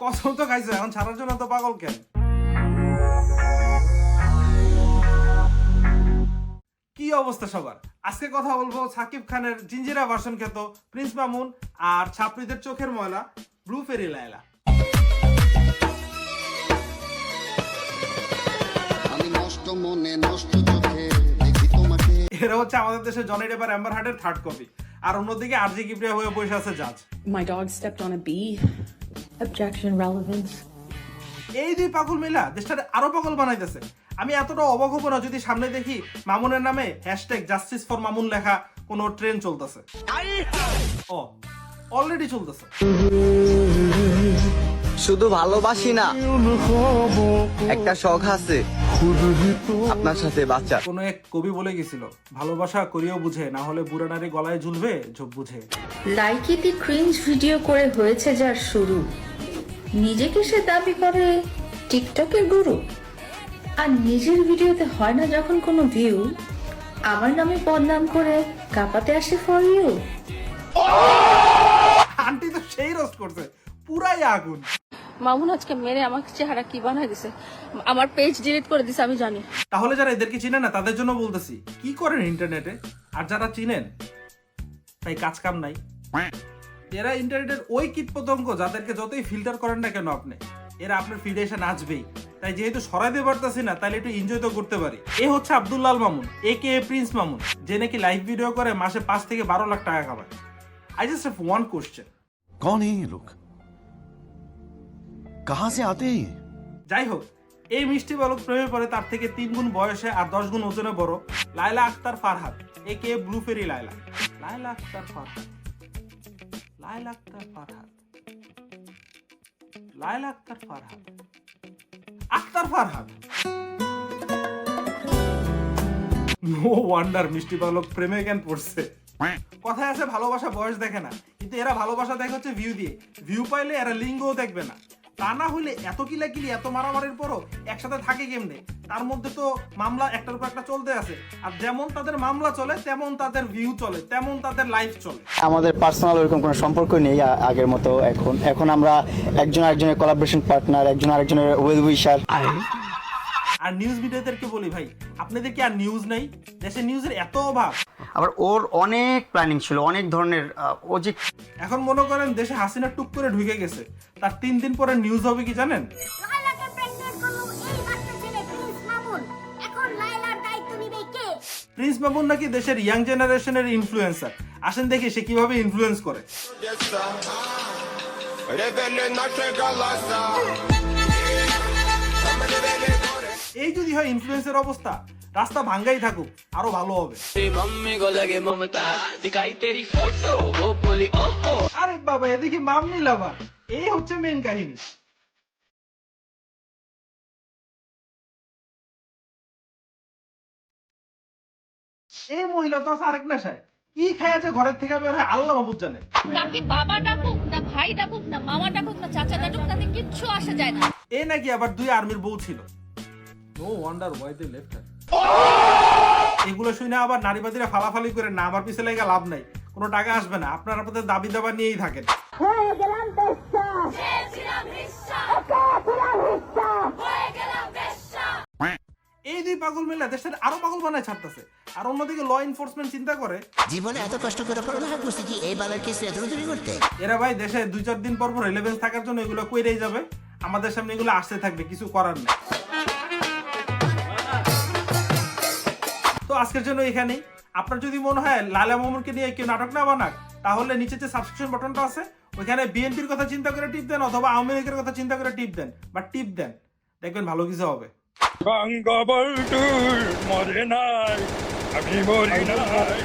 কসম তো খাইছো, এখন ছাড়ার জন্য তো পাগল কেন? কি অবস্থা সবার? আজকে কথা বলবো সাকিব খানের জিঞ্জিরা ভার্সন খ্যাত প্রিন্স মামুন আর ছাত্রীদের চোখের ময়লা ব্লু ফেরি লায়লা। এরা হচ্ছে আমাদের দেশে জনি ডেপ আর অ্যাম্বার হার্ডের থার্ড কপি, আর অন্যদিকে আরজি কিপ্রিয়া হয়ে বসে আছে জাজ। My dog stepped on a bee. Objection, relevance. এই দুই পাগল মিলা দেশটারে আরো পাগল বানাইতেছে। আমি এতটা অবাক হবো না যদি সামনে দেখি মামুনের নামে #জাস্টিস ফর মামুন লেখা কোনো ট্রেন চলতেছে। ও অলরেডি চলতেছে। শুধু ভালোবাসি না, একটা শখ আছে আপনার সাথে বাচ্চা। কোনো এক কবি বলে গেছিল, ভালোবাসা করিও বুঝে, না হলে বুড়া নারী গলায় ঝুলবে ঝোপ বুঝে। লাইকিতে ক্রিঞ্জ ভিডিও করে হয়েছে যার শুরু, নিজেকে সে দাবি করে টিকটকের গুরু, আর নিজের ভিডিওতে হয় না যখন কোনো ভিউ, আমার নামে বদনাম করে কাঁপাতে আসে ফর ইউ। আন্টি তো সেই রোস্ট করছে, পুরাই আগুন। মামুন আজকে মেরে আমার চেহারা কি বানাই দিছে, আমার পেজ ডিলিট করে দিছে আমি জানি। তাহলে যারা এদেরকে চিনেন না তাদের জন্য বলতেছি, কি করেন ইন্টারনেটে? আর যারা চিনেন তাই কাজ কাম নাই। এরা ইন্টারনেটের ওই কীট পতঙ্গ যাদেরকে যতই ফিল্টার করেন না কেন আপনি, এরা আপনার ফিডে এসে নাচবেই। তাই যেহেতু সরাইতে পারতেছি না, তাহলে একটু এনজয় তো করতে পারি। এ হচ্ছে আব্দুল্লাল মামুন, একে প্রিন্স মামুন, যে নাকি লাইভ ভিডিও করে মাসে 5 থেকে 12 লাখ টাকা কামায়। I just have one question, कौन है ये लोग, कहां से आते हैं ये? যাই হোক, এই মিষ্টি বালক প্রেমে পড়ে তার থেকে 3 গুণ বয়সে আর 10 গুণ ওজনে বড় লায়লা আক্তার ফারহাদ, একে ব্লু ফেরি লায়লা। লায়লা আক্তার ফারহাদ, লায়লা আক্তার ফারহাদ, লায়লা আক্তার ফারহাদ, আক্তার ফারহাদ। নো ওয়ান্ডার মিষ্টি বালক প্রেমে কেন পড়ছে। কথায় আছে ভালোবাসা বয়স দেখে না, কিন্তু এরা ভালোবাসা দেখে হচ্ছে ভিউ দিয়ে। ভিউ পাইলে এরা লিঙ্গও দেখবে না। তা না হইলে এত কিলাকিলি এত মারামারির পরও একসাথে থাকে কেমনে? তার মধ্যে তো মামলা একটার উপর একটা চলতে আছে, আর যেমন তাদের মামলা চলে তেমন তাদের ভিউ চলে, তেমন তাদের লাইফ চলে। আমাদের পার্সোনাল ওরকম কোনো সম্পর্ক নেই আগের মতো। এখন আমরা একজন আরেকজনের কোলাবোরেশন পার্টনার, একজন আরেকজনের ওয়েল উইশার। আর নিউজ মিডিয়াদেরকে বলি, ভাই আপনাদের কি আর নিউজ নাই? দেশে নিউজের এত অভাব। আবার ওর অনেক প্ল্যানিং ছিল, অনেক ধরনের। ও যে এখন মনে করেন দেশে হাসিনা টুক করে ঢুকে গেছে, তার 3 দিন পরে নিউজ হবে কি জানেন? লায়লাকে প্রেগন্যান্ট করলো এই বাচ্চা ছেলে প্রিন্স মামুন, এখন লায়লার দায়িত্ব নিবে কে? প্রিন্স মামুন নাকি দেশের ইয়াং জেনারেশনের ইনফ্লুয়েন্সার। আসেন দেখি সে কিভাবে ইনফ্লুয়েন্স করে। এই যদি হয় ইনফ্লুয়েন্সের অবস্থা, রাস্তা ভাঙ্গাই থাকুক, আরো ভালো হবে। আরে বাবা, এদিকে মামনি লাভার, এই হচ্ছে মেন কাহিনী। এই মহিলা তো আরেক নেশায়, কি খাইছে ঘরের থেকে বের হয় আল্লাহ মাহবুব জানে। তাকে বাবা ডাকুক না ভাই ডাকুক না মামা ডাকুক না চাচা ডাকুক, তাতে কিচ্ছু আসে যায় না। এ নাকি আবার 2 আর্মির বউ ছিল। No wonder why they left her. এগুলো শুনে আবার নারীবাদীরা ফালাফালি করে না, আবার পিছে লাগা লাভ নাই, কোনো টাকা আসবে না। আপনারা আপনাদের দাবি দাবা নিয়েই থাকেন। এই দুই পাগল মিলে দেশের আরো পাগল বানায় ছাড়তেছে। আর অন্যদিকে ল এনফোর্সমেন্ট চিন্তা করে, জীবনে এত কষ্ট করে পড়ালেখা করছি কি এই বালের কেস এত দূর করতে? এরা ভাই দেশে 2-4 দিন পর পর রিলেভেন্স থাকার জন্য এগুলো কইরেই যাবে, আমাদের সামনে এগুলো আসতে থাকবে, কিছু করার নেই। তো আজকের জন্য এখানেই। আপনার যদি মনে হয় লায়লা মামুনকে নিয়ে কেউ নাটক না বানাক, তাহলে নিচে যে সাবস্ক্রিপশন বাটনটা আছে ওইখানে বিএনপির কথা চিন্তা করে টিপ দেন, অথবা আওয়ামী লীগের কথা চিন্তা করে টিপ দেন, বা টিপ দেন, দেখবেন ভালো কিছু হবে। বঙ্গবন্ধুর মরে নাই, আমি মরি নাই।